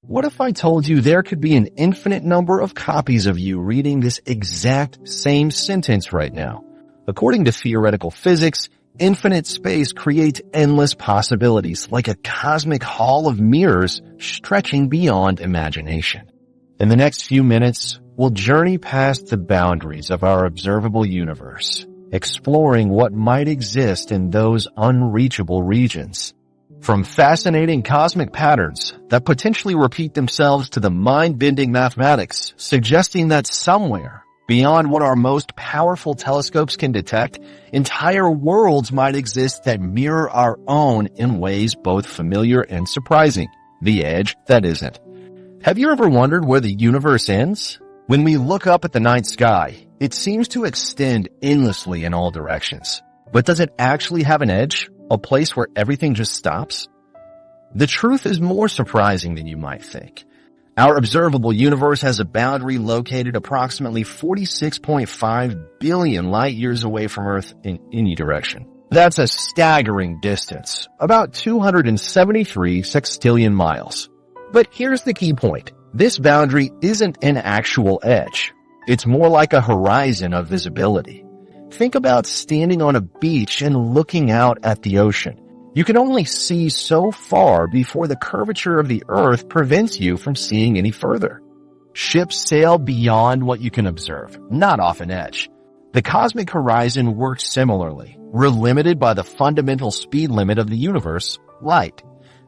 What if I told you there could be an infinite number of copies of you reading this exact same sentence right now? According to theoretical physics, infinite space creates endless possibilities, like a cosmic hall of mirrors stretching beyond imagination. In the next few minutes, we'll journey past the boundaries of our observable universe, exploring what might exist in those unreachable regions. From fascinating cosmic patterns that potentially repeat themselves to the mind-bending mathematics, suggesting that somewhere, beyond what our most powerful telescopes can detect, entire worlds might exist that mirror our own in ways both familiar and surprising. The edge that isn't. Have you ever wondered where the universe ends? When we look up at the night sky, it seems to extend endlessly in all directions. But does it actually have an edge? A place where everything just stops? The truth is more surprising than you might think. Our observable universe has a boundary located approximately 46.5 billion light years away from Earth in any direction. That's a staggering distance, about 273 sextillion miles. But here's the key point. This boundary isn't an actual edge. It's more like a horizon of visibility. Think about standing on a beach and looking out at the ocean. You can only see so far before the curvature of the Earth prevents you from seeing any further. Ships sail beyond what you can observe, not off an edge. The cosmic horizon works similarly. We're limited by the fundamental speed limit of the universe, light.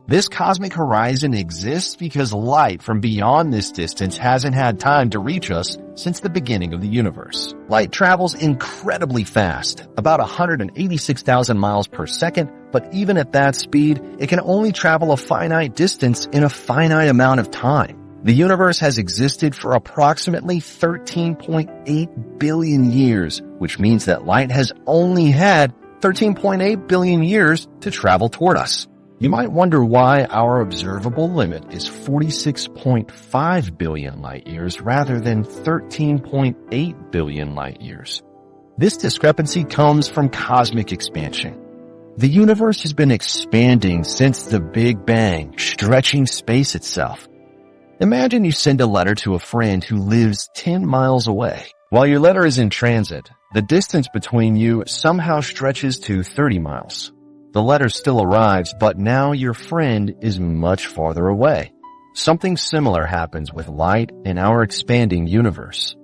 This cosmic horizon exists because light from beyond this distance hasn't had time to reach us since the beginning of the universe. Light travels incredibly fast, about 186,000 miles per second, but even at that speed, it can only travel a finite distance in a finite amount of time. The universe has existed for approximately 13.8 billion years, which means that light has only had 13.8 billion years to travel toward us. You might wonder why our observable limit is 46.5 billion light years rather than 13.8 billion light years. This discrepancy comes from cosmic expansion. The universe has been expanding since the Big Bang, stretching space itself. Imagine you send a letter to a friend who lives 10 miles away. While your letter is in transit, the distance between you somehow stretches to 30 miles. The letter still arrives, but now your friend is much farther away. Something similar happens with light in our expanding universe.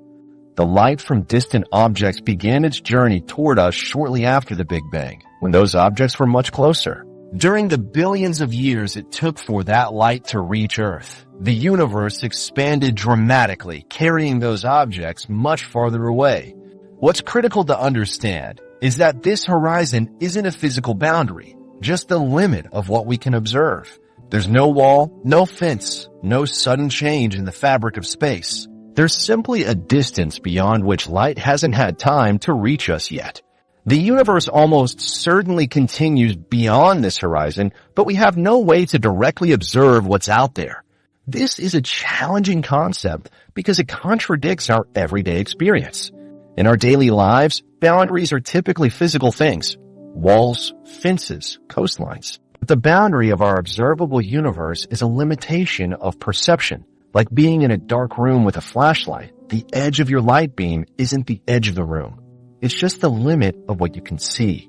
The light from distant objects began its journey toward us shortly after the Big Bang, when those objects were much closer. During the billions of years it took for that light to reach Earth, the universe expanded dramatically, carrying those objects much farther away. What's critical to understand is that this horizon isn't a physical boundary, just the limit of what we can observe. There's no wall, no fence, no sudden change in the fabric of space. There's simply a distance beyond which light hasn't had time to reach us yet. The universe almost certainly continues beyond this horizon, but we have no way to directly observe what's out there. This is a challenging concept because it contradicts our everyday experience. In our daily lives, boundaries are typically physical things. Walls, fences, coastlines. But the boundary of our observable universe is a limitation of perception. Like being in a dark room with a flashlight, the edge of your light beam isn't the edge of the room. It's just the limit of what you can see.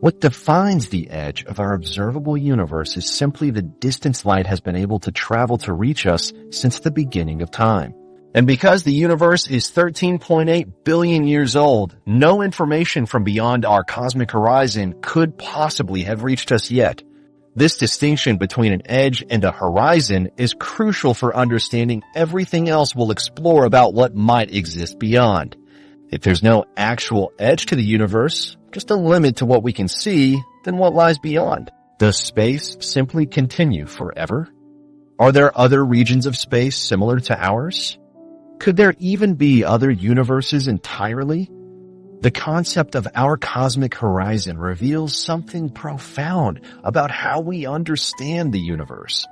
What defines the edge of our observable universe is simply the distance light has been able to travel to reach us since the beginning of time. And because the universe is 13.8 billion years old, no information from beyond our cosmic horizon could possibly have reached us yet. This distinction between an edge and a horizon is crucial for understanding everything else we'll explore about what might exist beyond. If there's no actual edge to the universe, just a limit to what we can see, then what lies beyond? Does space simply continue forever? Are there other regions of space similar to ours? Could there even be other universes entirely? The concept of our cosmic horizon reveals something profound about how we understand the universe.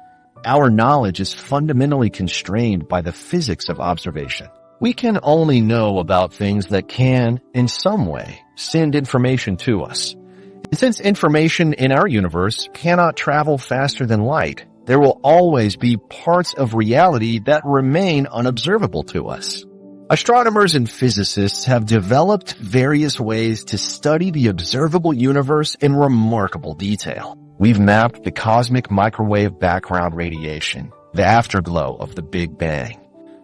Our knowledge is fundamentally constrained by the physics of observation. We can only know about things that can, in some way, send information to us. And since information in our universe cannot travel faster than light, there will always be parts of reality that remain unobservable to us. Astronomers and physicists have developed various ways to study the observable universe in remarkable detail. We've mapped the cosmic microwave background radiation, the afterglow of the Big Bang.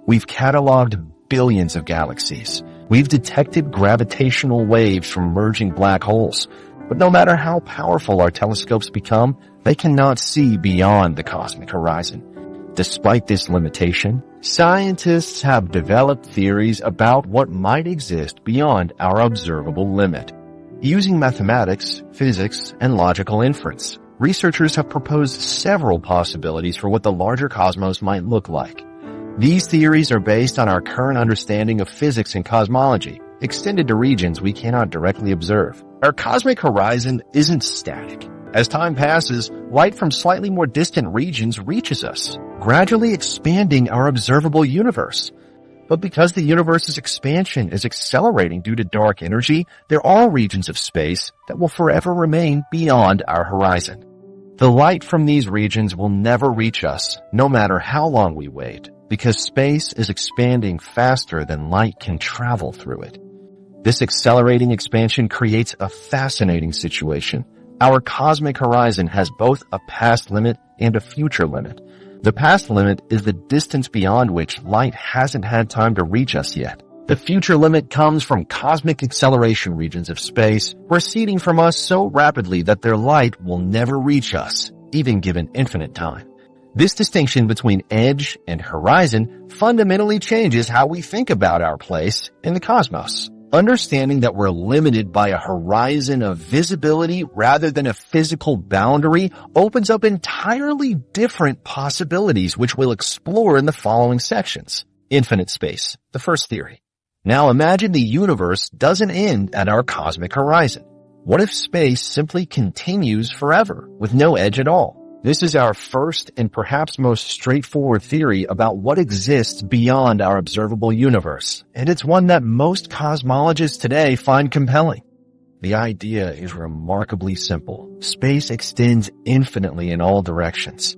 We've cataloged billions of galaxies. We've detected gravitational waves from merging black holes. But no matter how powerful our telescopes become, they cannot see beyond the cosmic horizon. Despite this limitation, scientists have developed theories about what might exist beyond our observable limit. Using mathematics, physics, and logical inference, researchers have proposed several possibilities for what the larger cosmos might look like. These theories are based on our current understanding of physics and cosmology, extended to regions we cannot directly observe. Our cosmic horizon isn't static. As time passes, light from slightly more distant regions reaches us, gradually expanding our observable universe. But because the universe's expansion is accelerating due to dark energy, there are regions of space that will forever remain beyond our horizon. The light from these regions will never reach us, no matter how long we wait, because space is expanding faster than light can travel through it. This accelerating expansion creates a fascinating situation. Our cosmic horizon has both a past limit and a future limit. The past limit is the distance beyond which light hasn't had time to reach us yet. The future limit comes from cosmic acceleration regions of space, receding from us so rapidly that their light will never reach us, even given infinite time. This distinction between edge and horizon fundamentally changes how we think about our place in the cosmos. Understanding that we're limited by a horizon of visibility rather than a physical boundary opens up entirely different possibilities, which we'll explore in the following sections. Infinite space, the first theory. Now imagine the universe doesn't end at our cosmic horizon. What if space simply continues forever with no edge at all? This is our first and perhaps most straightforward theory about what exists beyond our observable universe, and it's one that most cosmologists today find compelling. The idea is remarkably simple. Space extends infinitely in all directions.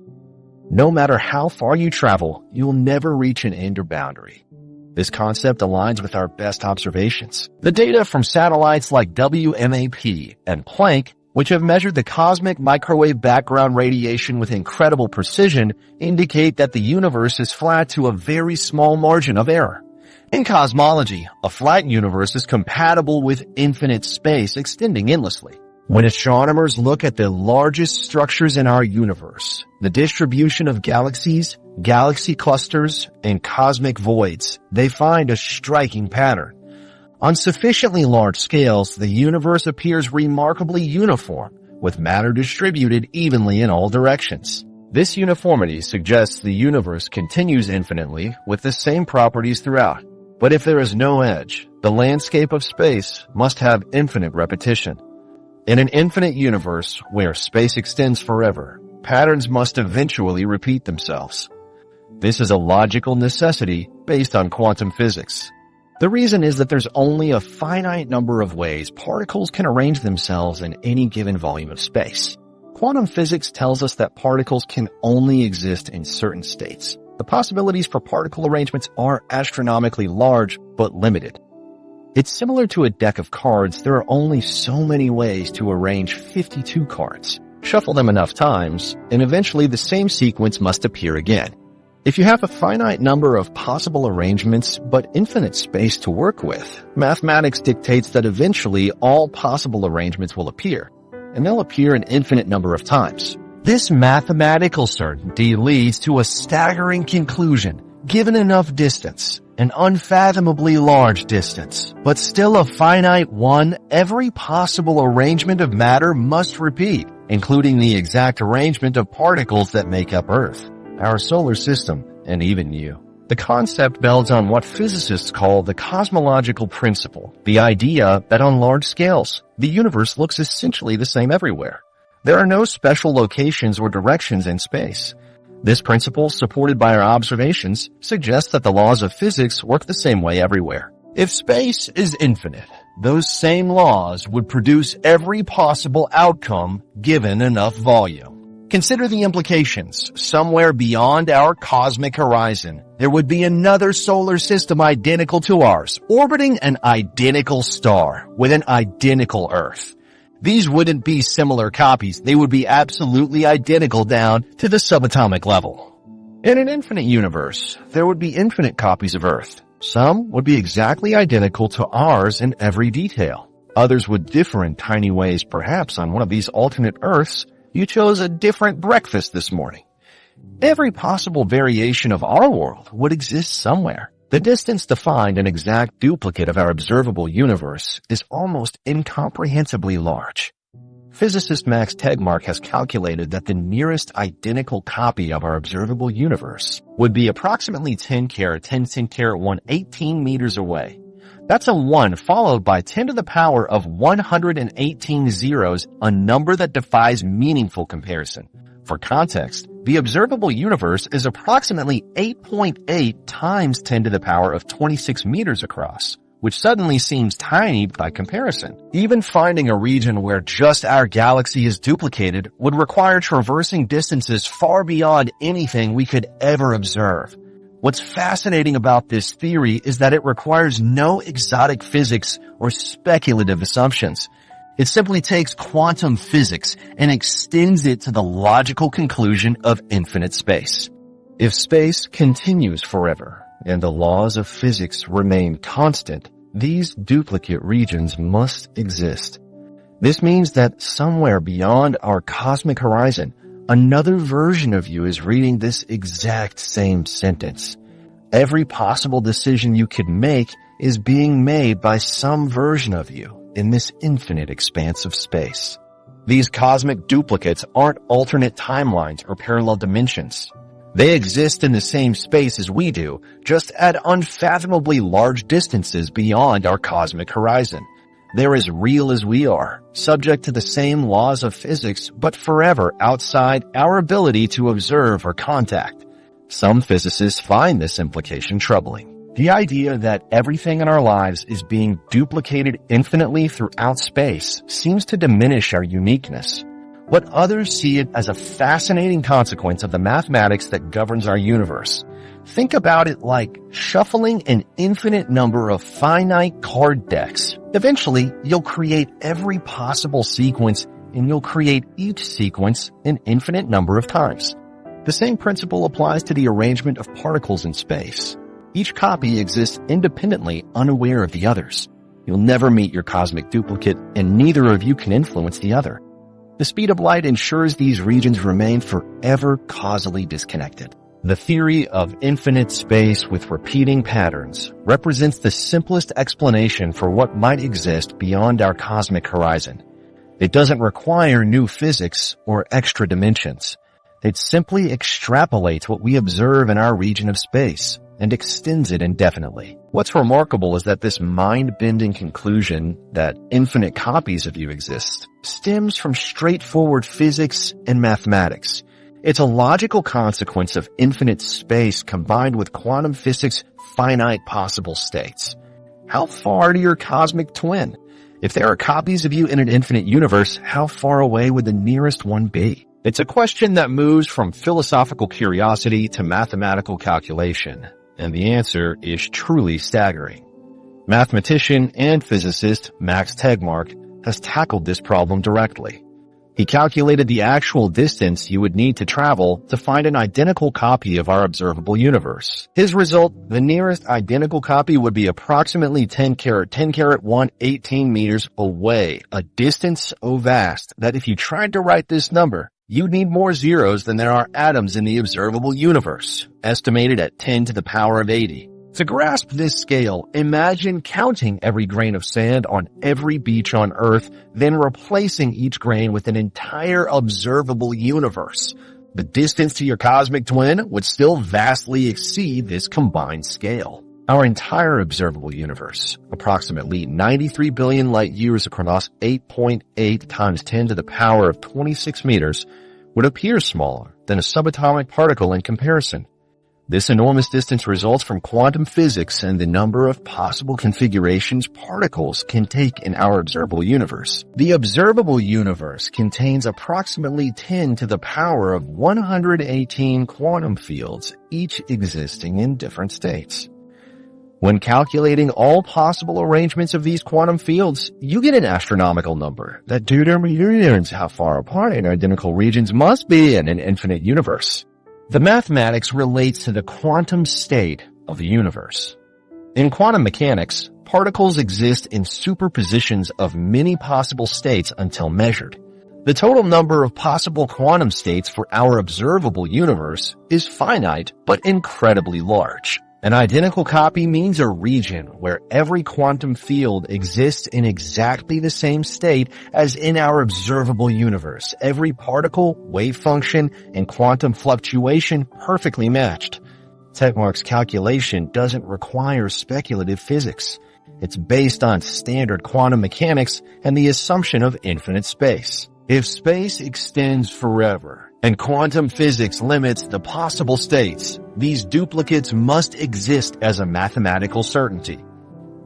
No matter how far you travel, you'll never reach an end or boundary. This concept aligns with our best observations. The data from satellites like WMAP and Planck, which have measured the cosmic microwave background radiation with incredible precision, indicate that the universe is flat to a very small margin of error. In cosmology, a flat universe is compatible with infinite space extending endlessly. When astronomers look at the largest structures in our universe, the distribution of galaxies, galaxy clusters, and cosmic voids, they find a striking pattern. On sufficiently large scales, the universe appears remarkably uniform, with matter distributed evenly in all directions. This uniformity suggests the universe continues infinitely with the same properties throughout. But if there is no edge, the landscape of space must have infinite repetition. In an infinite universe where space extends forever, patterns must eventually repeat themselves. This is a logical necessity based on quantum physics. The reason is that there's only a finite number of ways particles can arrange themselves in any given volume of space. Quantum physics tells us that particles can only exist in certain states. The possibilities for particle arrangements are astronomically large but limited. It's similar to a deck of cards. There are only so many ways to arrange 52 cards. Shuffle them enough times, and eventually the same sequence must appear again. If you have a finite number of possible arrangements but infinite space to work with, mathematics dictates that eventually all possible arrangements will appear, and they'll appear an infinite number of times. This mathematical certainty leads to a staggering conclusion. Given enough distance, an unfathomably large distance, but still a finite one, every possible arrangement of matter must repeat, including the exact arrangement of particles that make up Earth, our solar system, and even you. The concept builds on what physicists call the cosmological principle, the idea that on large scales, the universe looks essentially the same everywhere. There are no special locations or directions in space. This principle, supported by our observations, suggests that the laws of physics work the same way everywhere. If space is infinite, those same laws would produce every possible outcome given enough volume. Consider the implications. Somewhere beyond our cosmic horizon, there would be another solar system identical to ours, orbiting an identical star with an identical Earth. These wouldn't be similar copies. They would be absolutely identical down to the subatomic level. In an infinite universe, there would be infinite copies of Earth. Some would be exactly identical to ours in every detail. Others would differ in tiny ways. Perhaps on one of these alternate Earths, you chose a different breakfast this morning. Every possible variation of our world would exist somewhere. The distance to find an exact duplicate of our observable universe is almost incomprehensibly large. Physicist Max Tegmark has calculated that the nearest identical copy of our observable universe would be approximately 10 carat 10 carat 1 18 meters away. That's a 1 followed by 10 to the power of 118 zeros, a number that defies meaningful comparison. For context, the observable universe is approximately 8.8 times 10 to the power of 26 meters across, which suddenly seems tiny by comparison. Even finding a region where just our galaxy is duplicated would require traversing distances far beyond anything we could ever observe. What's fascinating about this theory is that it requires no exotic physics or speculative assumptions. It simply takes quantum physics and extends it to the logical conclusion of infinite space. If space continues forever and the laws of physics remain constant, these duplicate regions must exist. This means that somewhere beyond our cosmic horizon, another version of you is reading this exact same sentence. Every possible decision you could make is being made by some version of you in this infinite expanse of space. These cosmic duplicates aren't alternate timelines or parallel dimensions. They exist in the same space as we do, just at unfathomably large distances beyond our cosmic horizon. They're as real as we are, subject to the same laws of physics, but forever outside our ability to observe or contact. Some physicists find this implication troubling. The idea that everything in our lives is being duplicated infinitely throughout space seems to diminish our uniqueness. But others see it as a fascinating consequence of the mathematics that governs our universe. Think about it like shuffling an infinite number of finite card decks. Eventually, you'll create every possible sequence, and you'll create each sequence an infinite number of times. The same principle applies to the arrangement of particles in space. Each copy exists independently, unaware of the others. You'll never meet your cosmic duplicate, and neither of you can influence the other. The speed of light ensures these regions remain forever causally disconnected. The theory of infinite space with repeating patterns represents the simplest explanation for what might exist beyond our cosmic horizon. It doesn't require new physics or extra dimensions. It simply extrapolates what we observe in our region of space and extends it indefinitely. What's remarkable is that this mind-bending conclusion that infinite copies of you exist stems from straightforward physics and mathematics. It's a logical consequence of infinite space combined with quantum physics' finite possible states. How far to your cosmic twin? If there are copies of you in an infinite universe, how far away would the nearest one be? It's a question that moves from philosophical curiosity to mathematical calculation, and the answer is truly staggering. Mathematician and physicist Max Tegmark has tackled this problem directly. He calculated the actual distance you would need to travel to find an identical copy of our observable universe. His result, the nearest identical copy would be approximately 10 carat 1 18 meters away, a distance so vast that if you tried to write this number, you'd need more zeros than there are atoms in the observable universe, estimated at 10 to the power of 80. To grasp this scale, imagine counting every grain of sand on every beach on Earth, then replacing each grain with an entire observable universe. The distance to your cosmic twin would still vastly exceed this combined scale. Our entire observable universe, approximately 93 billion light years across 8.8 times 10 to the power of 26 meters, would appear smaller than a subatomic particle in comparison. This enormous distance results from quantum physics and the number of possible configurations particles can take in our observable universe. The observable universe contains approximately 10 to the power of 118 quantum fields, each existing in different states. When calculating all possible arrangements of these quantum fields, you get an astronomical number that determines how far apart identical regions must be in an infinite universe. The mathematics relates to the quantum state of the universe. In quantum mechanics, particles exist in superpositions of many possible states until measured. The total number of possible quantum states for our observable universe is finite but incredibly large. An identical copy means a region where every quantum field exists in exactly the same state as in our observable universe. Every particle, wave function, and quantum fluctuation perfectly matched. Tegmark's calculation doesn't require speculative physics. It's based on standard quantum mechanics and the assumption of infinite space. If space extends forever, and quantum physics limits the possible states, these duplicates must exist as a mathematical certainty.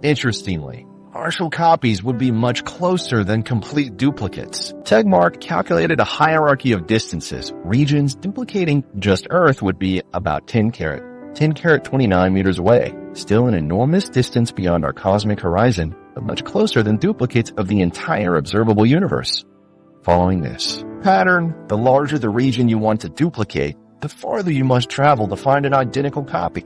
Interestingly, partial copies would be much closer than complete duplicates. Tegmark calculated a hierarchy of distances. Regions duplicating just Earth would be about 10 carat 29 meters away, still an enormous distance beyond our cosmic horizon, but much closer than duplicates of the entire observable universe. Following this pattern, the larger the region you want to duplicate, the farther you must travel to find an identical copy.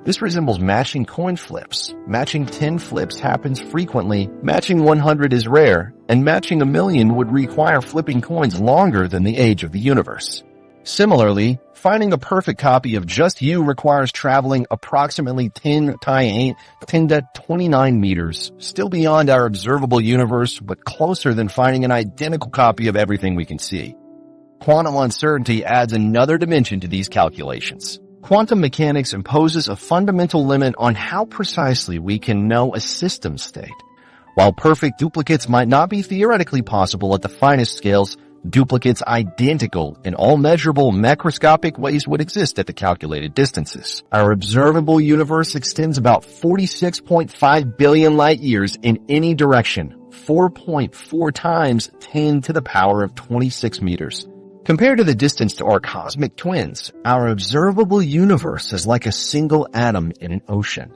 This resembles matching coin flips. Matching 10 flips happens frequently, matching 100 is rare, and matching 1,000,000 would require flipping coins longer than the age of the universe. Similarly, finding a perfect copy of just you requires traveling approximately 10 to 29 meters, still beyond our observable universe, but closer than finding an identical copy of everything we can see. Quantum uncertainty adds another dimension to these calculations. Quantum mechanics imposes a fundamental limit on how precisely we can know a system state. While perfect duplicates might not be theoretically possible at the finest scales, duplicates identical in all measurable macroscopic ways would exist at the calculated distances. Our observable universe extends about 46.5 billion light years in any direction, 4.4 times 10 to the power of 26 meters. Compared to the distance to our cosmic twins, our observable universe is like a single atom in an ocean.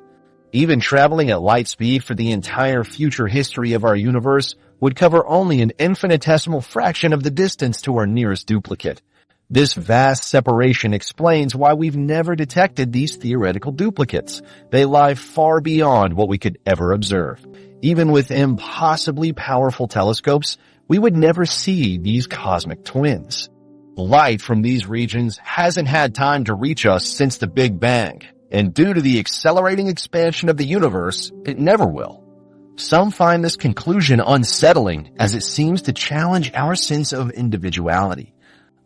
Even traveling at light speed for the entire future history of our universe would cover only an infinitesimal fraction of the distance to our nearest duplicate. This vast separation explains why we've never detected these theoretical duplicates. They lie far beyond what we could ever observe. Even with impossibly powerful telescopes, we would never see these cosmic twins. Light from these regions hasn't had time to reach us since the Big Bang, and due to the accelerating expansion of the universe, it never will. Some find this conclusion unsettling as it seems to challenge our sense of individuality.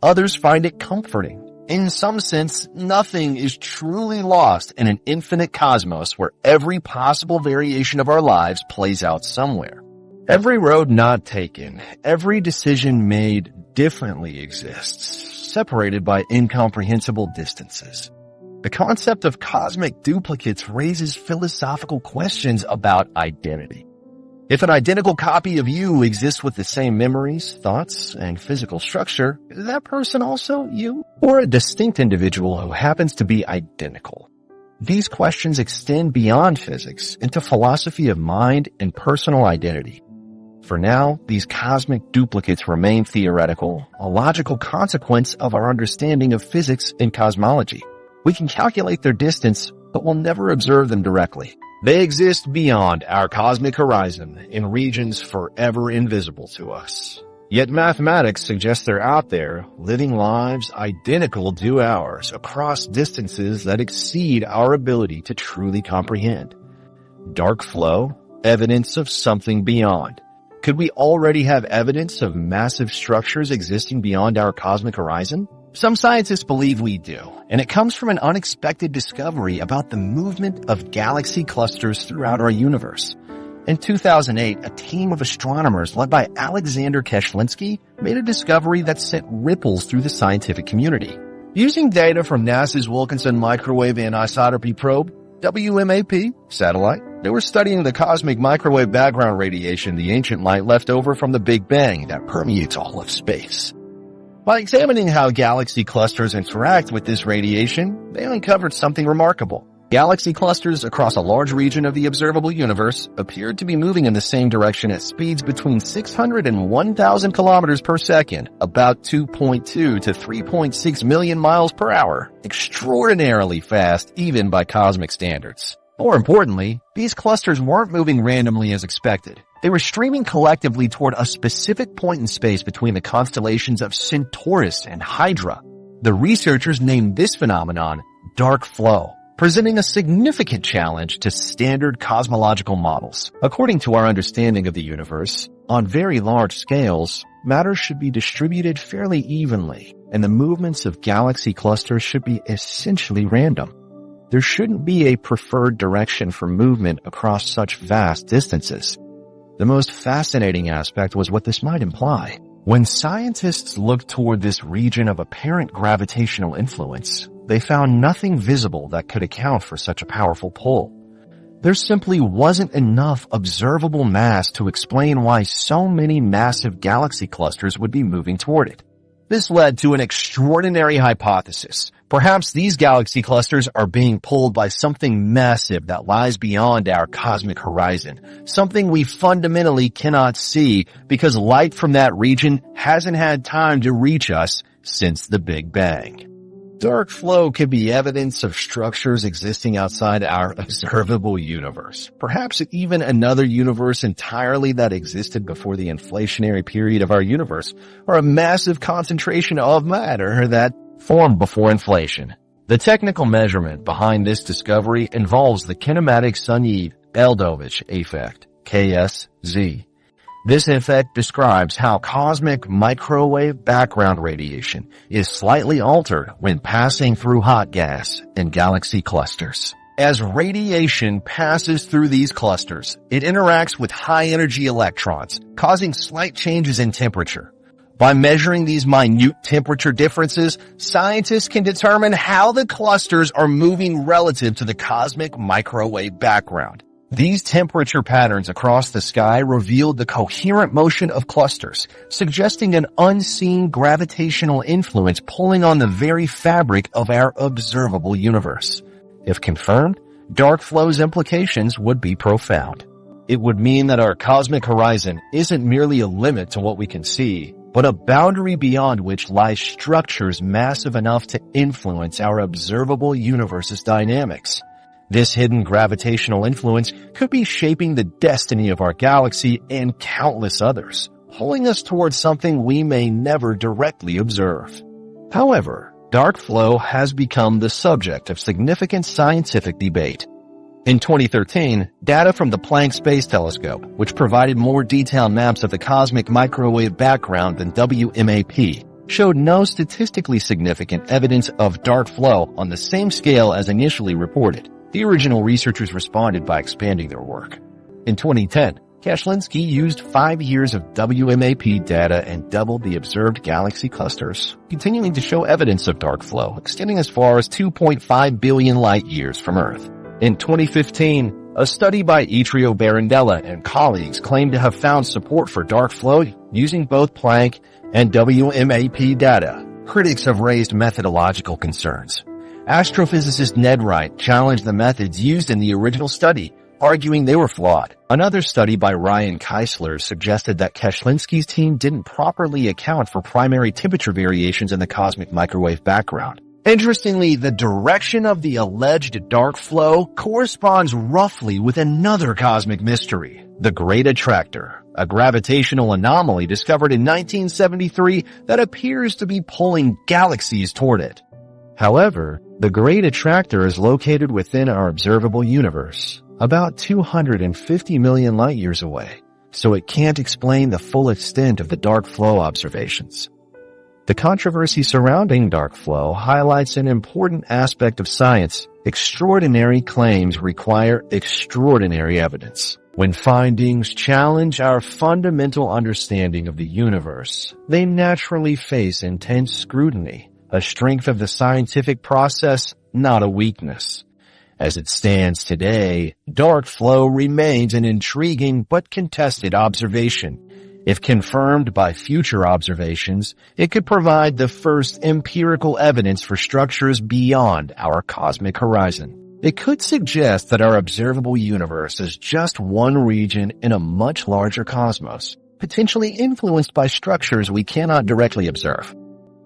Others find it comforting. In some sense, nothing is truly lost in an infinite cosmos where every possible variation of our lives plays out somewhere. Every road not taken, every decision made differently exists, separated by incomprehensible distances. The concept of cosmic duplicates raises philosophical questions about identity. If an identical copy of you exists with the same memories, thoughts, and physical structure, is that person also you? Or a distinct individual who happens to be identical? These questions extend beyond physics into philosophy of mind and personal identity. For now, these cosmic duplicates remain theoretical, a logical consequence of our understanding of physics and cosmology. We can calculate their distance, but we'll never observe them directly. They exist beyond our cosmic horizon in regions forever invisible to us. Yet mathematics suggests they're out there, living lives identical to ours across distances that exceed our ability to truly comprehend. Dark flow, evidence of something beyond. Could we already have evidence of massive structures existing beyond our cosmic horizon? Some scientists believe we do, and it comes from an unexpected discovery about the movement of galaxy clusters throughout our universe. In 2008, a team of astronomers led by Alexander Keshlinsky made a discovery that sent ripples through the scientific community. Using data from NASA's Wilkinson Microwave Anisotropy Probe, WMAP, satellite, they were studying the cosmic microwave background radiation, the ancient light left over from the Big Bang that permeates all of space. By examining how galaxy clusters interact with this radiation, they uncovered something remarkable. Galaxy clusters across a large region of the observable universe appeared to be moving in the same direction at speeds between 600 and 1,000 kilometers per second, about 2.2 to 3.6 million miles per hour, extraordinarily fast even by cosmic standards. More importantly, these clusters weren't moving randomly as expected. They were streaming collectively toward a specific point in space between the constellations of Centaurus and Hydra. The researchers named this phenomenon dark flow, presenting a significant challenge to standard cosmological models. According to our understanding of the universe, on very large scales, matter should be distributed fairly evenly, and the movements of galaxy clusters should be essentially random. There shouldn't be a preferred direction for movement across such vast distances. The most fascinating aspect was what this might imply. When scientists looked toward this region of apparent gravitational influence, they found nothing visible that could account for such a powerful pull. There simply wasn't enough observable mass to explain why so many massive galaxy clusters would be moving toward it. This led to an extraordinary hypothesis. Perhaps these galaxy clusters are being pulled by something massive that lies beyond our cosmic horizon, something we fundamentally cannot see because light from that region hasn't had time to reach us since the Big Bang. Dark flow could be evidence of structures existing outside our observable universe. Perhaps even another universe entirely that existed before the inflationary period of our universe, or a massive concentration of matter that formed before inflation. The technical measurement behind this discovery involves the kinematic Sunyaev-Eldovich effect, KSZ. This effect describes how cosmic microwave background radiation is slightly altered when passing through hot gas in galaxy clusters. As radiation passes through these clusters, it interacts with high-energy electrons, causing slight changes in temperature. By measuring these minute temperature differences, scientists can determine how the clusters are moving relative to the cosmic microwave background. These temperature patterns across the sky revealed the coherent motion of clusters, suggesting an unseen gravitational influence pulling on the very fabric of our observable universe. If confirmed, dark flow's implications would be profound. It would mean that our cosmic horizon isn't merely a limit to what we can see, but a boundary beyond which lie structures massive enough to influence our observable universe's dynamics. This hidden gravitational influence could be shaping the destiny of our galaxy and countless others, pulling us towards something we may never directly observe. However, dark flow has become the subject of significant scientific debate. In 2013, data from the Planck Space Telescope, which provided more detailed maps of the cosmic microwave background than WMAP, showed no statistically significant evidence of dark flow on the same scale as initially reported. The original researchers responded by expanding their work. In 2010, Kashlinsky used 5 years of WMAP data and doubled the observed galaxy clusters, continuing to show evidence of dark flow, extending as far as 2.5 billion light-years from Earth. In 2015, a study by Itrio Barandella and colleagues claimed to have found support for dark flow using both Planck and WMAP data. Critics have raised methodological concerns. Astrophysicist Ned Wright challenged the methods used in the original study, arguing they were flawed. Another study by Ryan Keisler suggested that Kashlinsky's team didn't properly account for primary temperature variations in the cosmic microwave background. Interestingly, the direction of the alleged dark flow corresponds roughly with another cosmic mystery, the Great Attractor, a gravitational anomaly discovered in 1973 that appears to be pulling galaxies toward it. However, the Great Attractor is located within our observable universe, about 250 million light-years away, so it can't explain the full extent of the dark flow observations. The controversy surrounding dark flow highlights an important aspect of science. Extraordinary claims require extraordinary evidence. When findings challenge our fundamental understanding of the universe, they naturally face intense scrutiny. a strength of the scientific process, not a weakness. As it stands today, dark flow remains an intriguing but contested observation. If confirmed by future observations, it could provide the first empirical evidence for structures beyond our cosmic horizon. It could suggest that our observable universe is just one region in a much larger cosmos, potentially influenced by structures we cannot directly observe.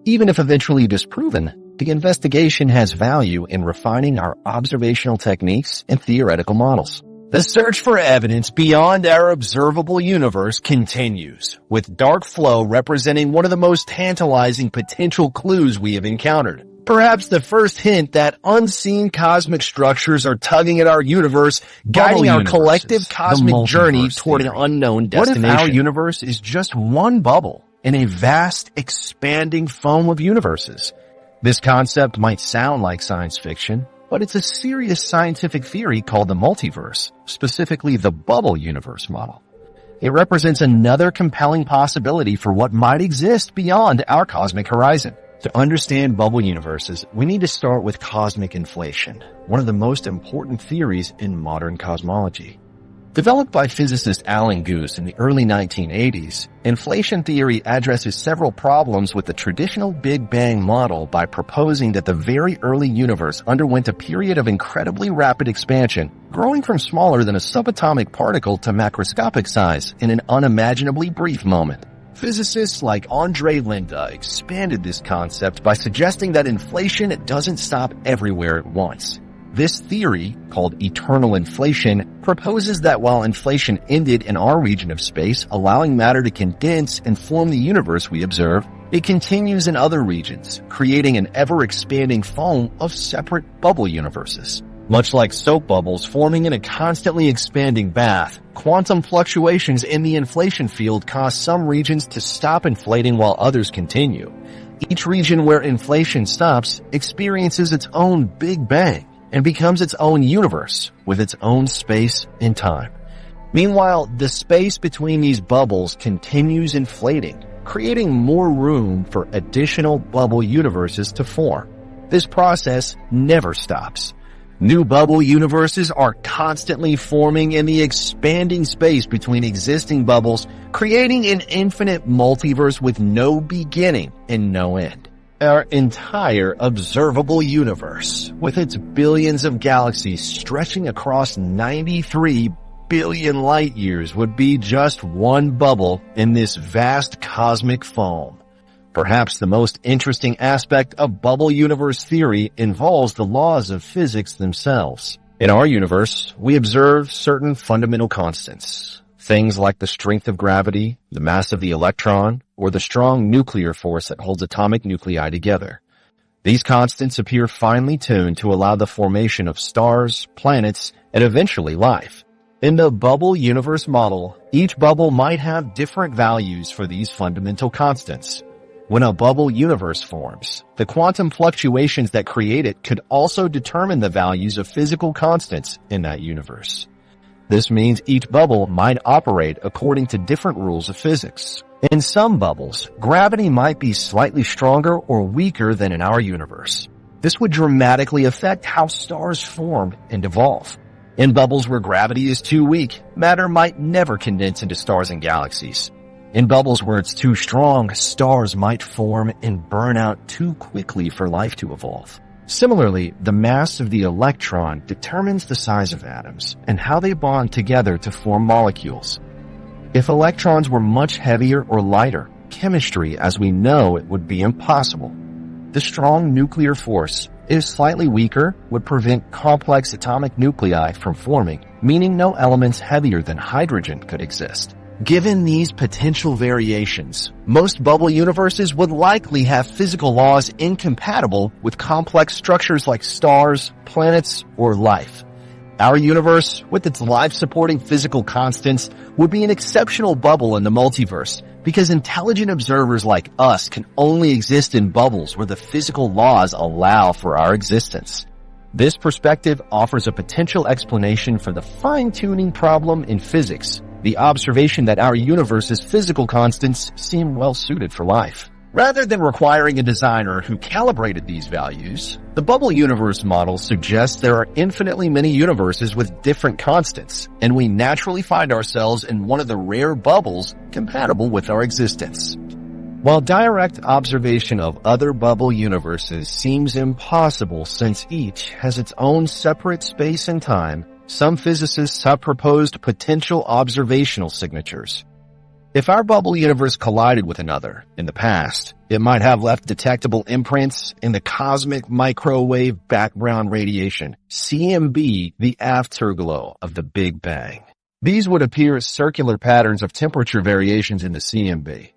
Even if eventually disproven, the investigation has value in refining our observational techniques and theoretical models. The search for evidence beyond our observable universe continues, with dark flow representing one of the most tantalizing potential clues we have encountered. Perhaps the first hint that unseen cosmic structures are tugging at our universe, guiding our collective cosmic journey toward an unknown destination. What if our universe is just one bubble in a vast, expanding foam of universes? This concept might sound like science fiction, but it's a serious scientific theory called the multiverse, specifically the bubble universe model. It represents another compelling possibility for what might exist beyond our cosmic horizon. To understand bubble universes, we need to start with cosmic inflation, one of the most important theories in modern cosmology. Developed by physicist Alan Guth in the early 1980s, inflation theory addresses several problems with the traditional Big Bang model by proposing that the very early universe underwent a period of incredibly rapid expansion, growing from smaller than a subatomic particle to macroscopic size in an unimaginably brief moment. Physicists like Andre Linde expanded this concept by suggesting that inflation doesn't stop everywhere at once. This theory, called eternal inflation, proposes that while inflation ended in our region of space, allowing matter to condense and form the universe we observe, it continues in other regions, creating an ever-expanding foam of separate bubble universes. Much like soap bubbles forming in a constantly expanding bath, quantum fluctuations in the inflation field cause some regions to stop inflating while others continue. Each region where inflation stops experiences its own Big Bang and becomes its own universe with its own space and time. Meanwhile, the space between these bubbles continues inflating, creating more room for additional bubble universes to form. This process never stops. New bubble universes are constantly forming in the expanding space between existing bubbles, creating an infinite multiverse with no beginning and no end. Our entire observable universe, with its billions of galaxies stretching across 93 billion light years, would be just one bubble in this vast cosmic foam. Perhaps the most interesting aspect of bubble universe theory involves the laws of physics themselves. In our universe, we observe certain fundamental constants. Things like the strength of gravity, the mass of the electron, or the strong nuclear force that holds atomic nuclei together. These constants appear finely tuned to allow the formation of stars, planets, and eventually life. In the bubble universe model, each bubble might have different values for these fundamental constants. When a bubble universe forms, the quantum fluctuations that create it could also determine the values of physical constants in that universe. This means each bubble might operate according to different rules of physics. In some bubbles, gravity might be slightly stronger or weaker than in our universe. This would dramatically affect how stars form and evolve. In bubbles where gravity is too weak, matter might never condense into stars and galaxies. In bubbles where it's too strong, stars might form and burn out too quickly for life to evolve. Similarly, the mass of the electron determines the size of atoms and how they bond together to form molecules. If electrons were much heavier or lighter, chemistry as we know it would be impossible. The strong nuclear force, if slightly weaker, would prevent complex atomic nuclei from forming, meaning no elements heavier than hydrogen could exist. Given these potential variations, most bubble universes would likely have physical laws incompatible with complex structures like stars, planets, or life. Our universe, with its life-supporting physical constants, would be an exceptional bubble in the multiverse because intelligent observers like us can only exist in bubbles where the physical laws allow for our existence. This perspective offers a potential explanation for the fine-tuning problem in physics, the observation that our universe's physical constants seem well suited for life. Rather than requiring a designer who calibrated these values, the bubble universe model suggests there are infinitely many universes with different constants, and we naturally find ourselves in one of the rare bubbles compatible with our existence. While direct observation of other bubble universes seems impossible since each has its own separate space and time, some physicists have proposed potential observational signatures. If our bubble universe collided with another in the past, it might have left detectable imprints in the cosmic microwave background radiation, CMB, the afterglow of the Big Bang. These would appear as circular patterns of temperature variations in the CMB.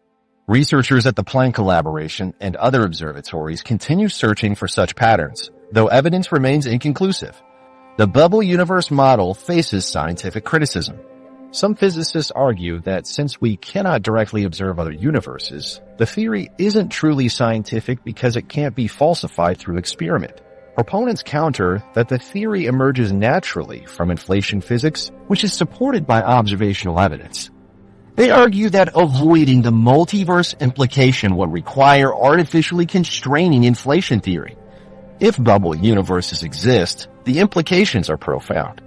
Researchers at the Planck collaboration and other observatories continue searching for such patterns, though evidence remains inconclusive. The bubble universe model faces scientific criticism. Some physicists argue that since we cannot directly observe other universes, the theory isn't truly scientific because it can't be falsified through experiment. Proponents counter that the theory emerges naturally from inflation physics, which is supported by observational evidence. They argue that avoiding the multiverse implication would require artificially constraining inflation theory. If bubble universes exist, the implications are profound.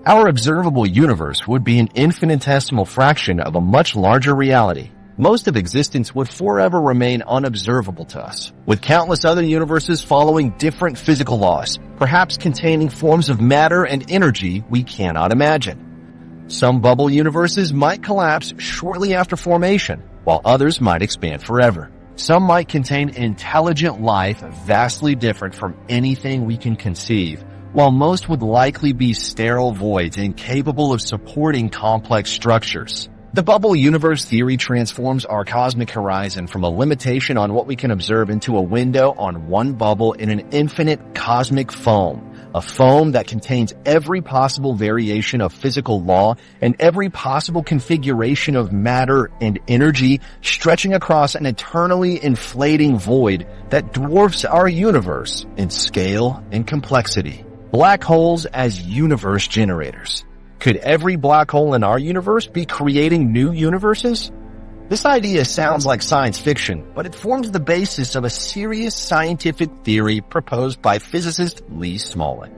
Our observable universe would be an infinitesimal fraction of a much larger reality. Most of existence would forever remain unobservable to us, with countless other universes following different physical laws, perhaps containing forms of matter and energy we cannot imagine. Some bubble universes might collapse shortly after formation, while others might expand forever. Some might contain intelligent life vastly different from anything we can conceive, while most would likely be sterile voids incapable of supporting complex structures. The bubble universe theory transforms our cosmic horizon from a limitation on what we can observe into a window on one bubble in an infinite cosmic foam, a foam that contains every possible variation of physical law and every possible configuration of matter and energy stretching across an eternally inflating void that dwarfs our universe in scale and complexity. Black holes as universe generators. Could every black hole in our universe be creating new universes? This idea sounds like science fiction, but it forms the basis of a serious scientific theory proposed by physicist Lee Smolin.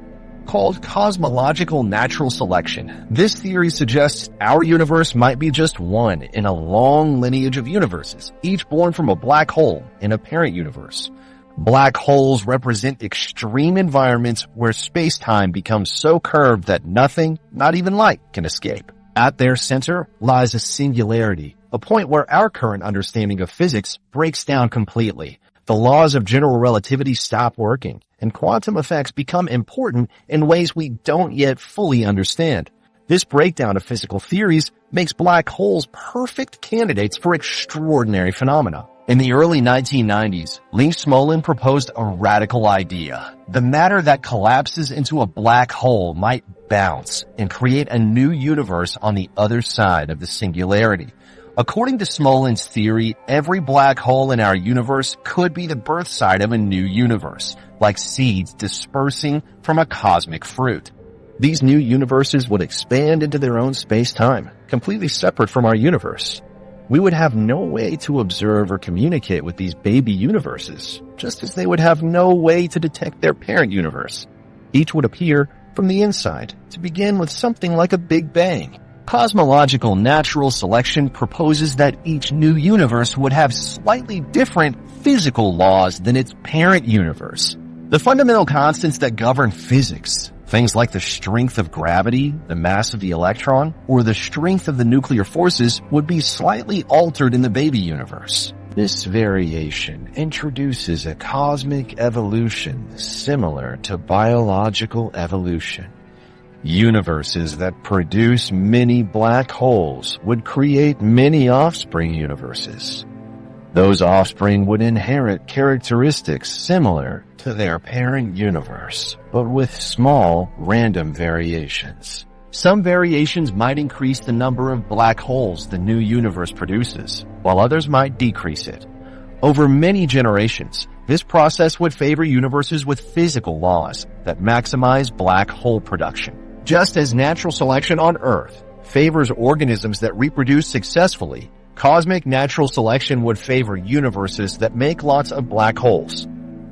Called cosmological natural selection, this theory suggests our universe might be just one in a long lineage of universes, each born from a black hole in a parent universe. Black holes represent extreme environments where space-time becomes so curved that nothing, not even light, can escape. At their center lies a singularity, a point where our current understanding of physics breaks down completely. The laws of general relativity stop working, and quantum effects become important in ways we don't yet fully understand. This breakdown of physical theories makes black holes perfect candidates for extraordinary phenomena. In the early 1990s, Lee Smolin proposed a radical idea. The matter that collapses into a black hole might bounce and create a new universe on the other side of the singularity. According to Smolin's theory, every black hole in our universe could be the birth site of a new universe, like seeds dispersing from a cosmic fruit. These new universes would expand into their own space-time, completely separate from our universe. We would have no way to observe or communicate with these baby universes, just as they would have no way to detect their parent universe. Each would appear from the inside, to begin with something like a Big Bang. Cosmological natural selection proposes that each new universe would have slightly different physical laws than its parent universe. The fundamental constants that govern physics, things like the strength of gravity, the mass of the electron, or the strength of the nuclear forces would be slightly altered in the baby universe. This variation introduces a cosmic evolution similar to biological evolution. Universes that produce many black holes would create many offspring universes. Those offspring would inherit characteristics similar to their parent universe, but with small, random variations. Some variations might increase the number of black holes the new universe produces, while others might decrease it. Over many generations, this process would favor universes with physical laws that maximize black hole production. Just as natural selection on Earth favors organisms that reproduce successfully, Cosmic natural selection would favor universes that make lots of black holes.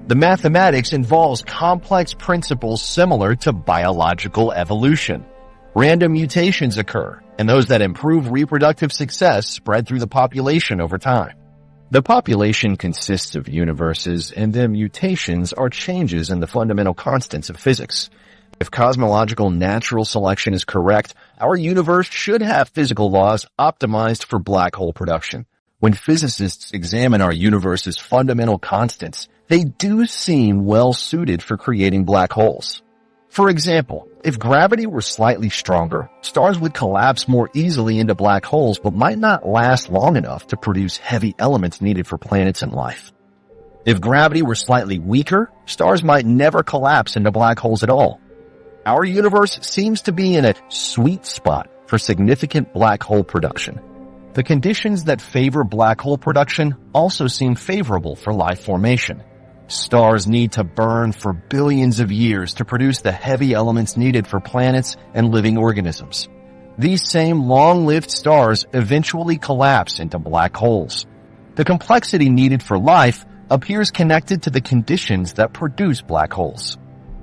The mathematics involves complex principles similar to biological evolution. Random mutations occur, and those that improve reproductive success spread through the population over time. The population consists of universes, and the mutations are changes in the fundamental constants of physics. If cosmological natural selection is correct, our universe should have physical laws optimized for black hole production. When physicists examine our universe's fundamental constants, they do seem well suited for creating black holes. For example, if gravity were slightly stronger, stars would collapse more easily into black holes but might not last long enough to produce heavy elements needed for planets and life. If gravity were slightly weaker, stars might never collapse into black holes at all. Our universe seems to be in a sweet spot for significant black hole production. The conditions that favor black hole production also seem favorable for life formation. Stars need to burn for billions of years to produce the heavy elements needed for planets and living organisms. These same long-lived stars eventually collapse into black holes. The complexity needed for life appears connected to the conditions that produce black holes.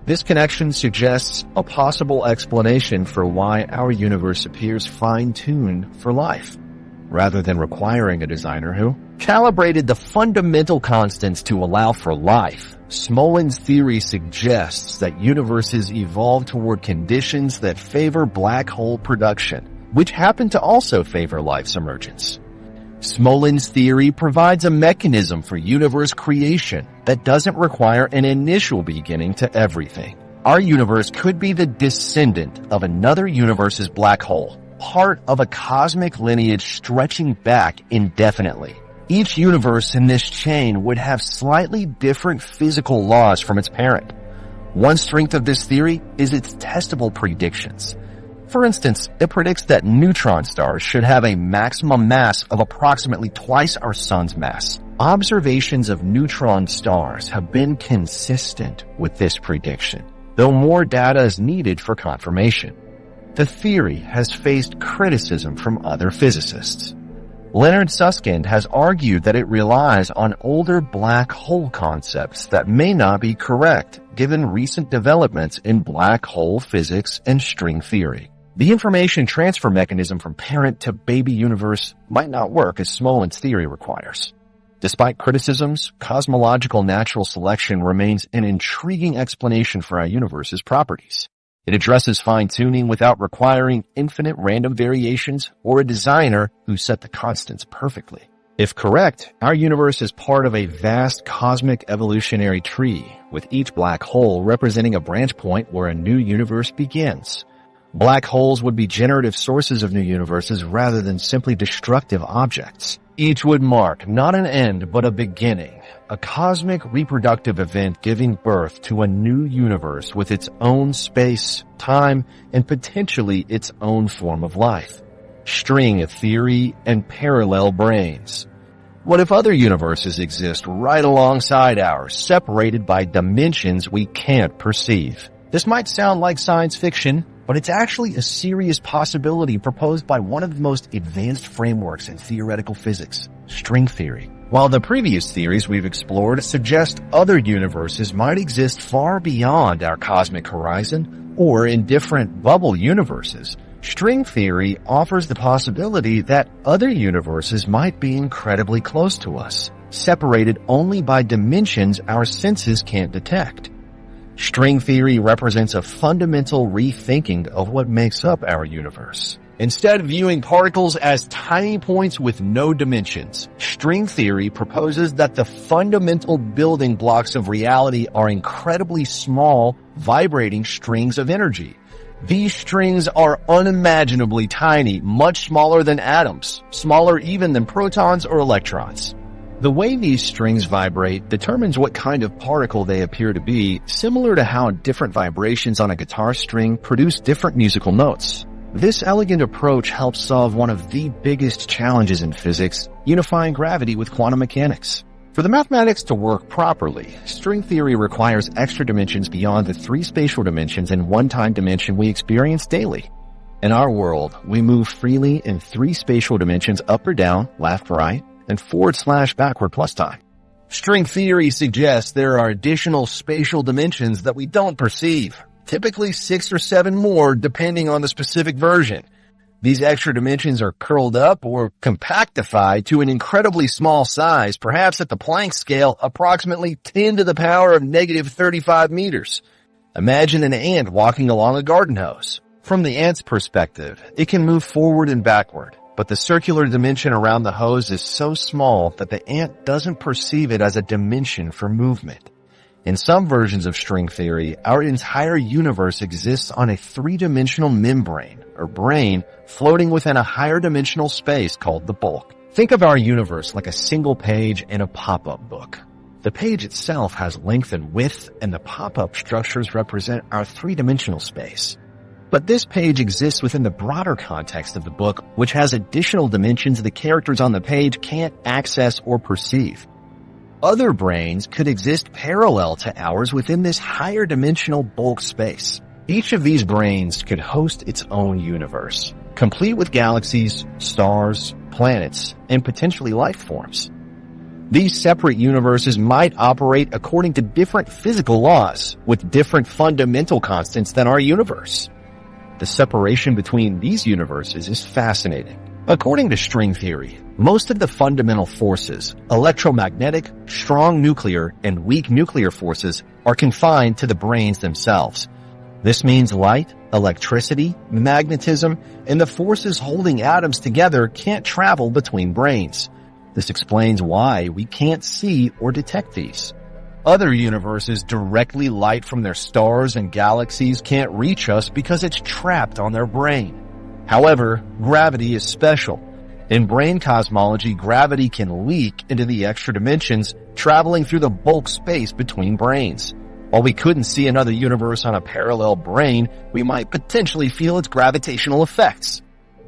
This connection suggests a possible explanation for why our universe appears fine-tuned for life, rather than requiring a designer who calibrated the fundamental constants to allow for life. Smolin's theory suggests that universes evolve toward conditions that favor black hole production, which happen to also favor life's emergence. Smolin's theory provides a mechanism for universe creation that doesn't require an initial beginning to everything. Our universe could be the descendant of another universe's black hole, part of a cosmic lineage stretching back indefinitely. Each universe in this chain would have slightly different physical laws from its parent. One strength of this theory is its testable predictions. For instance, it predicts that neutron stars should have a maximum mass of approximately twice our sun's mass. Observations of neutron stars have been consistent with this prediction, though more data is needed for confirmation. The theory has faced criticism from other physicists. Leonard Susskind has argued that it relies on older black hole concepts that may not be correct given recent developments in black hole physics and string theory. The information transfer mechanism from parent to baby universe might not work as Smolin's theory requires. Despite criticisms, cosmological natural selection remains an intriguing explanation for our universe's properties. It addresses fine-tuning without requiring infinite random variations or a designer who set the constants perfectly. If correct, our universe is part of a vast cosmic evolutionary tree, with each black hole representing a branch point where a new universe begins. Black holes would be generative sources of new universes rather than simply destructive objects. Each would mark not an end but a beginning, a cosmic reproductive event giving birth to a new universe with its own space, time, and potentially its own form of life. String theory and parallel branes. What if other universes exist right alongside ours, separated by dimensions we can't perceive? This might sound like science fiction, but it's actually a serious possibility proposed by one of the most advanced frameworks in theoretical physics, string theory. While the previous theories we've explored suggest other universes might exist far beyond our cosmic horizon or in different bubble universes, string theory offers the possibility that other universes might be incredibly close to us, separated only by dimensions our senses can't detect. String theory represents a fundamental rethinking of what makes up our universe. Instead of viewing particles as tiny points with no dimensions, string theory proposes that the fundamental building blocks of reality are incredibly small, vibrating strings of energy. These strings are unimaginably tiny, much smaller than atoms, smaller even than protons or electrons. The way these strings vibrate determines what kind of particle they appear to be, similar to how different vibrations on a guitar string produce different musical notes. This elegant approach helps solve one of the biggest challenges in physics, unifying gravity with quantum mechanics. For the mathematics to work properly, string theory requires extra dimensions beyond the three spatial dimensions and one time dimension we experience daily. In our world, we move freely in 3 spatial dimensions up or down, left, right, and / backward plus time. String theory suggests there are additional spatial dimensions that we don't perceive, typically 6 or 7 more depending on the specific version. These extra dimensions are curled up or compactified to an incredibly small size, perhaps at the Planck scale, approximately 10 to the power of -35 meters. Imagine an ant walking along a garden hose. From the ant's perspective, it can move forward and backward, but the circular dimension around the hose is so small that the ant doesn't perceive it as a dimension for movement. In some versions of string theory, our entire universe exists on a 3-dimensional membrane, or brane, floating within a higher dimensional space called the bulk. Think of our universe like a single page in a pop-up book. The page itself has length and width, and the pop-up structures represent our 3-dimensional space. But this page exists within the broader context of the book, which has additional dimensions the characters on the page can't access or perceive. Other branes could exist parallel to ours within this higher dimensional bulk space. Each of these branes could host its own universe, complete with galaxies, stars, planets, and potentially life forms. These separate universes might operate according to different physical laws, with different fundamental constants than our universe. The separation between these universes is fascinating. According to string theory, most of the fundamental forces, electromagnetic, strong nuclear, and weak nuclear forces, are confined to the branes themselves. This means light, electricity, magnetism, and the forces holding atoms together can't travel between branes. This explains why we can't see or detect these. Other universes directly light from their stars and galaxies can't reach us because it's trapped on their brane. However, gravity is special. In brane cosmology, gravity can leak into the extra dimensions, traveling through the bulk space between branes. While we couldn't see another universe on a parallel brane, we might potentially feel its gravitational effects.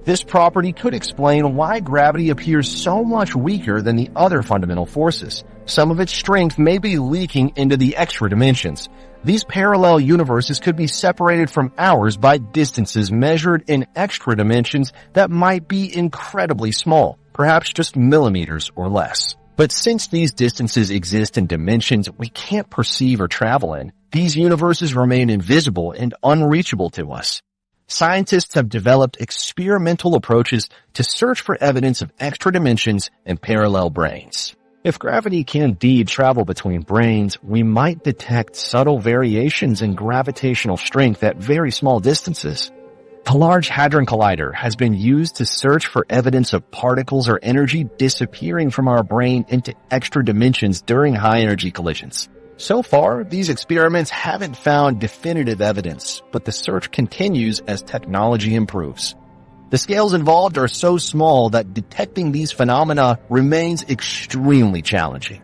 This property could explain why gravity appears so much weaker than the other fundamental forces. Some of its strength may be leaking into the extra dimensions. These parallel universes could be separated from ours by distances measured in extra dimensions that might be incredibly small, perhaps just millimeters or less. But since these distances exist in dimensions we can't perceive or travel in, these universes remain invisible and unreachable to us. Scientists have developed experimental approaches to search for evidence of extra dimensions and parallel branes. If gravity can indeed travel between branes, we might detect subtle variations in gravitational strength at very small distances. The Large Hadron Collider has been used to search for evidence of particles or energy disappearing from our brane into extra dimensions during high-energy collisions. So far, these experiments haven't found definitive evidence, but the search continues as technology improves. The scales involved are so small that detecting these phenomena remains extremely challenging.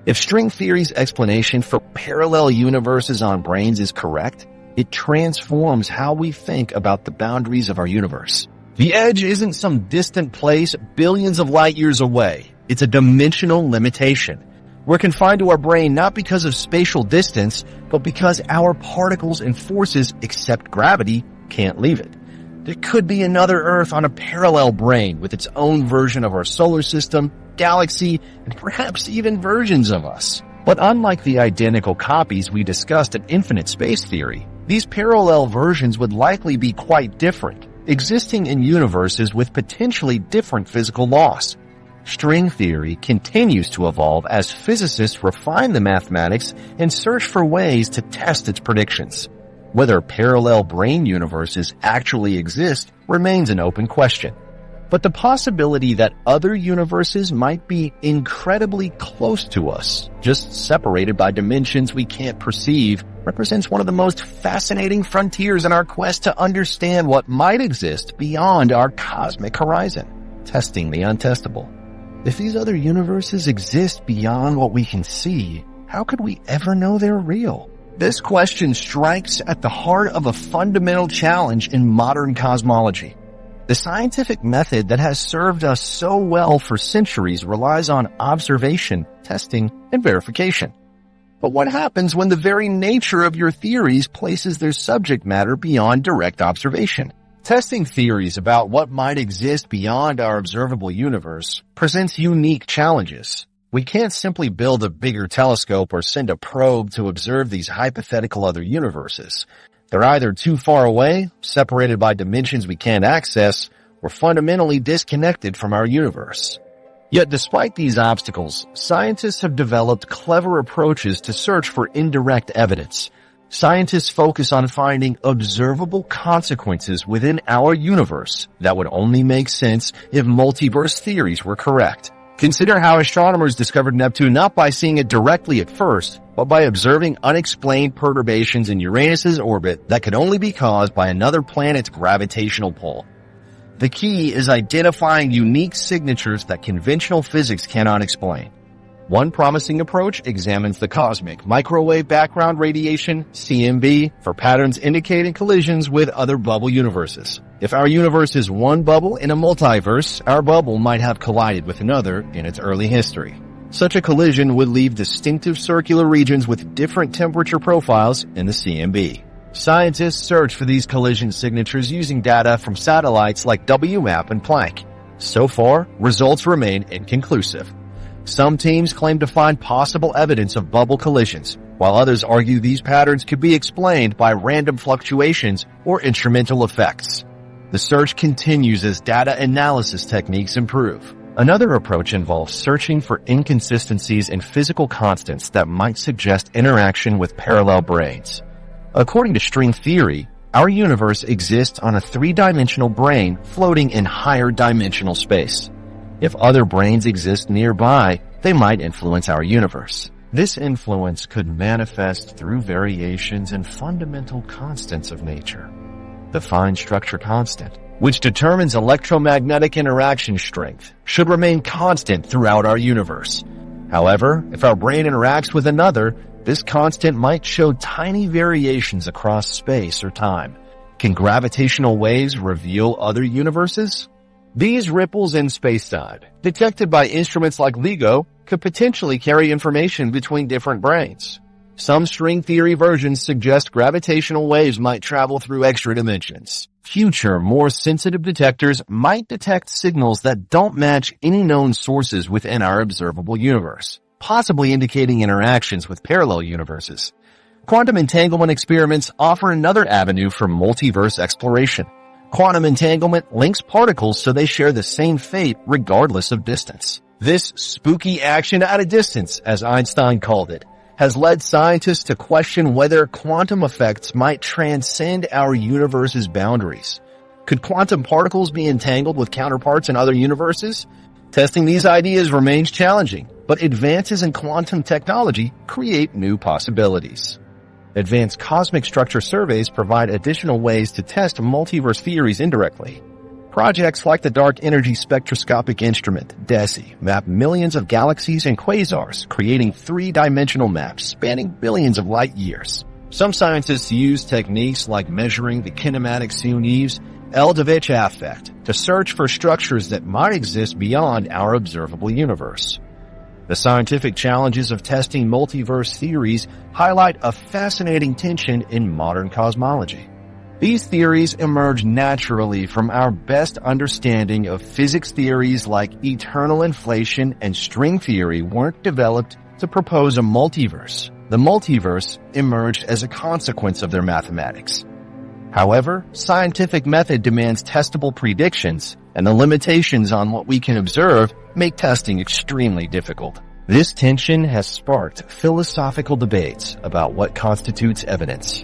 If string theory's explanation for parallel universes on branes is correct, it transforms how we think about the boundaries of our universe. The edge isn't some distant place billions of light years away. It's a dimensional limitation. We're confined to our brane not because of spatial distance, but because our particles and forces, except gravity, can't leave it. There could be another Earth on a parallel brane with its own version of our solar system, galaxy, and perhaps even versions of us. But unlike the identical copies we discussed in infinite space theory, these parallel versions would likely be quite different, existing in universes with potentially different physical laws. String theory continues to evolve as physicists refine the mathematics and search for ways to test its predictions. Whether parallel brane universes actually exist remains an open question. But the possibility that other universes might be incredibly close to us, just separated by dimensions we can't perceive, represents one of the most fascinating frontiers in our quest to understand what might exist beyond our cosmic horizon, testing the untestable. If these other universes exist beyond what we can see, how could we ever know they're real? This question strikes at the heart of a fundamental challenge in modern cosmology. The scientific method that has served us so well for centuries relies on observation, testing, and verification. But what happens when the very nature of your theories places their subject matter beyond direct observation? Testing theories about what might exist beyond our observable universe presents unique challenges. We can't simply build a bigger telescope or send a probe to observe these hypothetical other universes. They're either too far away, separated by dimensions we can't access, or fundamentally disconnected from our universe. Yet despite these obstacles, scientists have developed clever approaches to search for indirect evidence. Scientists focus on finding observable consequences within our universe that would only make sense if multiverse theories were correct. Consider how astronomers discovered Neptune not by seeing it directly at first, but by observing unexplained perturbations in Uranus's orbit that could only be caused by another planet's gravitational pull. The key is identifying unique signatures that conventional physics cannot explain. One promising approach examines the cosmic microwave background radiation, CMB, for patterns indicating collisions with other bubble universes. If our universe is one bubble in a multiverse, our bubble might have collided with another in its early history. Such a collision would leave distinctive circular regions with different temperature profiles in the CMB. Scientists search for these collision signatures using data from satellites like WMAP and Planck. So far, results remain inconclusive. Some teams claim to find possible evidence of bubble collisions, while others argue these patterns could be explained by random fluctuations or instrumental effects. The search continues as data analysis techniques improve. Another approach involves searching for inconsistencies in physical constants that might suggest interaction with parallel branes. According to string theory, our universe exists on a three-dimensional brane floating in higher dimensional space. If other branes exist nearby, they might influence our universe. This influence could manifest through variations in fundamental constants of nature. The fine structure constant, which determines electromagnetic interaction strength, should remain constant throughout our universe. However, if our brane interacts with another, this constant might show tiny variations across space or time. Can gravitational waves reveal other universes? These ripples in spacetime, detected by instruments like LIGO, could potentially carry information between different branes. Some string theory versions suggest gravitational waves might travel through extra dimensions. Future, more sensitive detectors might detect signals that don't match any known sources within our observable universe, possibly indicating interactions with parallel universes. Quantum entanglement experiments offer another avenue for multiverse exploration. Quantum entanglement links particles so they share the same fate regardless of distance. This spooky action at a distance, as Einstein called it, has led scientists to question whether quantum effects might transcend our universe's boundaries. Could quantum particles be entangled with counterparts in other universes? Testing these ideas remains challenging, but advances in quantum technology create new possibilities. Advanced cosmic structure surveys provide additional ways to test multiverse theories indirectly. Projects like the Dark Energy Spectroscopic Instrument, DESI, map millions of galaxies and quasars, creating three-dimensional maps spanning billions of light years. Some scientists use techniques like measuring the kinematic Sunyaev's Eldovich effect to search for structures that might exist beyond our observable universe. The scientific challenges of testing multiverse theories highlight a fascinating tension in modern cosmology. These theories emerge naturally from our best understanding of physics. Theories like eternal inflation and string theory weren't developed to propose a multiverse. The multiverse emerged as a consequence of their mathematics. However, scientific method demands testable predictions, and the limitations on what we can observe make testing extremely difficult. This tension has sparked philosophical debates about what constitutes evidence.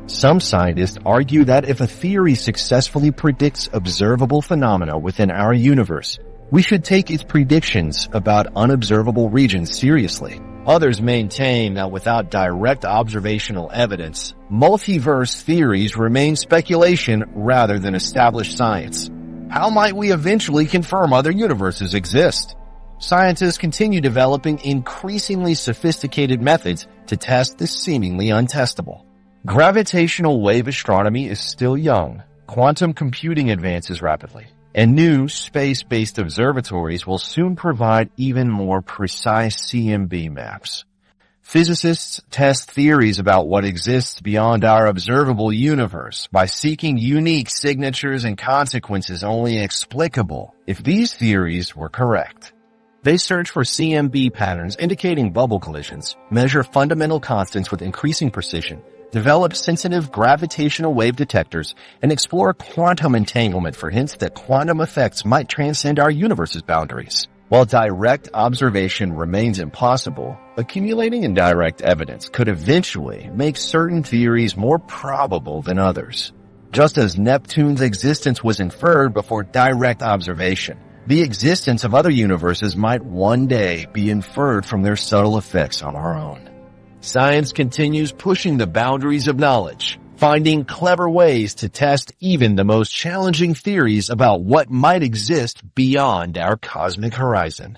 Some scientists argue that if a theory successfully predicts observable phenomena within our universe, we should take its predictions about unobservable regions seriously. Others maintain that without direct observational evidence, multiverse theories remain speculation rather than established science. How might we eventually confirm other universes exist? Scientists continue developing increasingly sophisticated methods to test the seemingly untestable. Gravitational wave astronomy is still young. Quantum computing advances rapidly, and new space-based observatories will soon provide even more precise CMB maps. Physicists test theories about what exists beyond our observable universe by seeking unique signatures and consequences only explicable if these theories were correct. They search for CMB patterns indicating bubble collisions, measure fundamental constants with increasing precision, develop sensitive gravitational wave detectors, and explore quantum entanglement for hints that quantum effects might transcend our universe's boundaries. While direct observation remains impossible, accumulating indirect evidence could eventually make certain theories more probable than others. Just as Neptune's existence was inferred before direct observation, the existence of other universes might one day be inferred from their subtle effects on our own. Science continues pushing the boundaries of knowledge, finding clever ways to test even the most challenging theories about what might exist beyond our cosmic horizon.